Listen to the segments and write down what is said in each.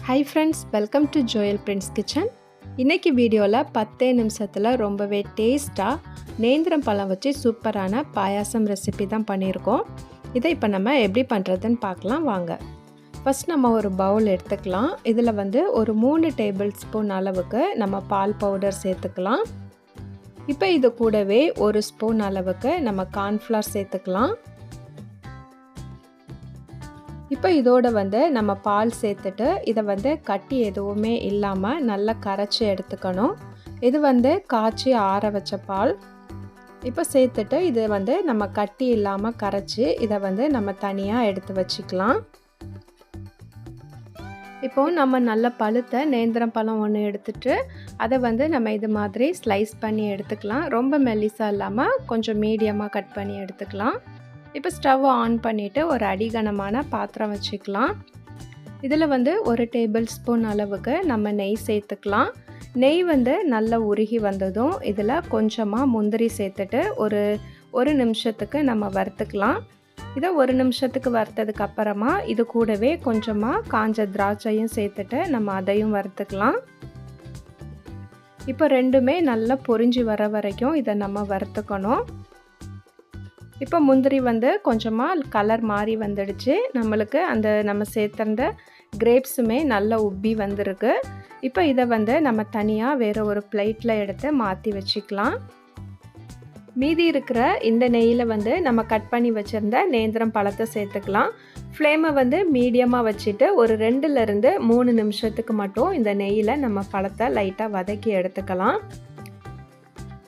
Hi friends, welcome to Joel Prince Kitchen. இன்னைக்கு வீடியோவில் 10 நிமிஷத்தில் ரொம்பவே டேஸ்ட்டாக நேந்திரம் பழம் வச்சு சூப்பரான பாயாசம் ரெசிபி தான் பண்ணியிருக்கோம். இதை இப்போ நம்ம எப்படி பண்ணுறதுன்னு பார்க்கலாம் வாங்க. ஃபஸ்ட் நம்ம ஒரு பவுல் எடுத்துக்கலாம். இதில் ஒரு 3 டேபிள் ஸ்பூன் அளவுக்கு நம்ம பால் பவுடர் சேர்த்துக்கலாம். இப்போ இது கூடவே 1 ஸ்பூன் அளவுக்கு நம்ம கார்ன்ஃப்ளவர் சேர்த்துக்கலாம். இப்போ இதோட நம்ம பால் சேர்த்துட்டு இதை கட்டி எதுவுமே இல்லாமல் நல்லா கரைச்சி எடுத்துக்கணும். இது காய்ச்சி ஆற வச்ச பால். இப்போ சேர்த்துட்டு இது நம்ம கட்டி இல்லாமல் கரைச்சி இதை நம்ம தனியாக எடுத்து வச்சுக்கலாம். இப்போது நம்ம நல்ல பழுத்த நேந்திரம் பழம் ஒன்று எடுத்துட்டு அதை நம்ம இது மாதிரி ஸ்லைஸ் பண்ணி எடுத்துக்கலாம். ரொம்ப மெல்லிசாக இல்லாமல் கொஞ்சம் மீடியமாக கட் பண்ணி எடுத்துக்கலாம். இப்போ ஸ்டவ்வை ஆன் பண்ணிவிட்டு ஒரு அடிகனமான பாத்திரம் வச்சுக்கலாம். இதில் 1 டேபிள் ஸ்பூன் அளவுக்கு நம்ம நெய் சேர்த்துக்கலாம். நெய் நல்லா உருகி வந்ததும் இதில் கொஞ்சமாக முந்திரி சேர்த்துட்டு ஒரு நிமிஷத்துக்கு நம்ம வறுத்துக்கலாம். இதை 1 நிமிஷத்துக்கு வறுத்ததுக்கு அப்புறமா இது கூடவே கொஞ்சமாக காஞ்ச திராட்சையும் சேர்த்துட்டு நம்ம அதையும் வறுத்துக்கலாம். இப்போ ரெண்டுமே நல்லா பொரிஞ்சு வர வரைக்கும் இதை நம்ம வறுத்துக்கணும். இப்போ முந்திரி கொஞ்சமாக கலர் மாறி வந்துடுச்சு. நம்மளுக்கு நம்ம சேர்த்துருந்த கிரேப்ஸுமே நல்லா உப்பி வந்திருக்கு. இப்போ இதை நம்ம தனியாக வேறு ஒரு பிளேட்டில் எடுத்து மாற்றி வச்சுக்கலாம். மீதி இருக்கிற இந்த நெய்யில் நம்ம கட் பண்ணி வச்சுருந்த நேந்திரம் பழத்தை சேர்த்துக்கலாம். ஃப்ளேமை மீடியமாக வச்சுட்டு ஒரு 2லேருந்து 3 நிமிஷத்துக்கு மட்டும் இந்த நெய்யில் நம்ம பழத்தை லைட்டாக வதக்கி எடுத்துக்கலாம்.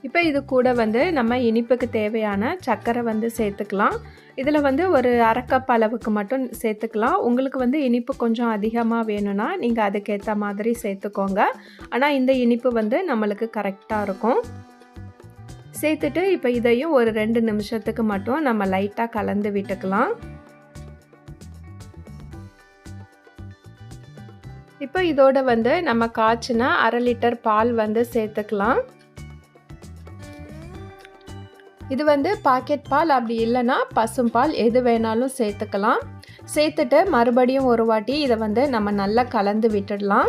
இப்போ இது கூட நம்ம இனிப்புக்கு தேவையான சர்க்கரை சேர்த்துக்கலாம். இதில் ஒரு 1/2 கப் அளவுக்கு மட்டும் சேர்த்துக்கலாம். உங்களுக்கு இனிப்பு கொஞ்சம் அதிகமாக வேணும்னா நீங்கள் அதுக்கேற்ற மாதிரி சேர்த்துக்கோங்க. ஆனால் இந்த இனிப்பு நம்மளுக்கு கரெக்டாக இருக்கும். சேர்த்துட்டு இப்போ இதையும் ஒரு 2 நிமிஷத்துக்கு மட்டும் நம்ம லைட்டாக கலந்து விட்டுக்கலாம். இப்போ இதோட நம்ம காய்ச்சின 1/2 லிட்டர் பால் சேர்த்துக்கலாம். இது பாக்கெட் பால் அப்படி இல்லைன்னா பசும்பால் எது வேணாலும் சேர்த்துக்கலாம். சேர்த்துட்டு மறுபடியும் ஒரு வாட்டி இதை நம்ம நல்லா கலந்து விட்டுடலாம்.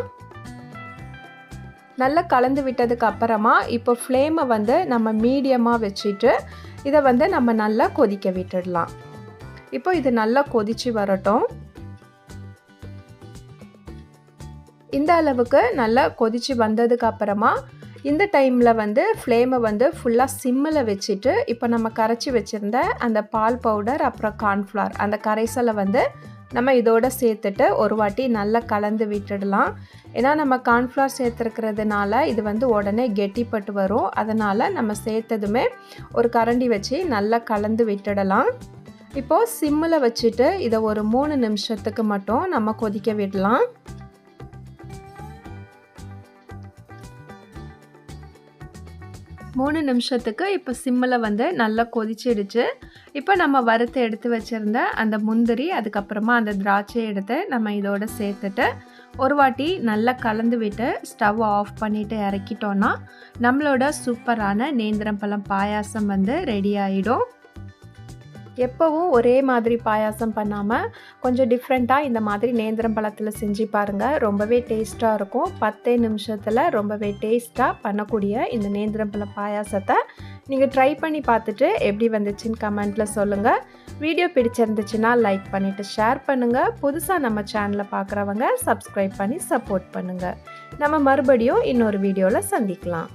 நல்லா கலந்து விட்டதுக்கு அப்புறமா இப்போ ஃப்ளேமை நம்ம மீடியமாக வச்சுட்டு இதை நம்ம நல்லா கொதிக்க விட்டுடலாம். இப்போ இது நல்லா கொதிச்சு வரட்டும். இந்த அளவுக்கு நல்லா கொதிச்சு வந்ததுக்கு அப்புறமா இந்த டைமில் ஃப்ளேமை ஃபுல்லாக சிம்மில் வச்சுட்டு இப்போ நம்ம கரைச்சி வச்சுருந்த அந்த பால் பவுடர் அப்புறம் கார்ன்ஃப்ளவர் அந்த கரைசலை நம்ம இதோட சேர்த்துட்டு ஒரு வாட்டி நல்லா கலந்து விட்டுடலாம். ஏன்னா நம்ம கார்ன்ஃப்ளவர் சேர்த்துருக்கிறதுனால இது உடனே கெட்டிப்பட்டு வரும். அதனால் நம்ம சேர்த்ததுமே ஒரு கரண்டி வச்சு நல்லா கலந்து விட்டுடலாம். இப்போது சிம்மில் வச்சுட்டு இதை ஒரு 3 நிமிஷத்துக்கு மட்டும் நம்ம கொதிக்க விடலாம். மூணு நிமிஷத்துக்கு இப்போ சிம்மில் நல்லா கொதிச்சிடுச்சு. இப்போ நம்ம வறுத்து எடுத்து வச்சுருந்த அந்த முந்திரி அதுக்கப்புறமா அந்த திராட்சை எடுத்து நம்ம இதோட சேர்த்துட்டு ஒரு வாட்டி நல்லா கலந்து விட்டு ஸ்டவ் ஆஃப் பண்ணிவிட்டு இறக்கிட்டோன்னா நம்மளோட சூப்பரான நேந்திரம் பழம் பாயாசம் ரெடி ஆகிடும். எப்போவும் ஒரே மாதிரி பாயாசம் பண்ணாமல் கொஞ்சம் டிஃப்ரெண்ட்டாக இந்த மாதிரி நேந்திரம் பழத்தில் செஞ்சு பாருங்கள். ரொம்பவே டேஸ்ட்டாக இருக்கும். 10 நிமிஷத்தில் ரொம்பவே டேஸ்ட்டாக பண்ணக்கூடிய இந்த நேந்திரம் பழம் பாயாசத்தை நீங்கள் ட்ரை பண்ணி பார்த்துட்டு எப்படி வந்துச்சுன்னு கமெண்ட்டில் சொல்லுங்கள். வீடியோ பிடிச்சிருந்துச்சுன்னா லைக் பண்ணிவிட்டு ஷேர் பண்ணுங்கள். புதுசாக நம்ம சேனலை பார்க்குறவங்க சப்ஸ்கிரைப் பண்ணி சப்போர்ட் பண்ணுங்கள். நம்ம மறுபடியும் இன்னொரு வீடியோவில் சந்திக்கலாம்.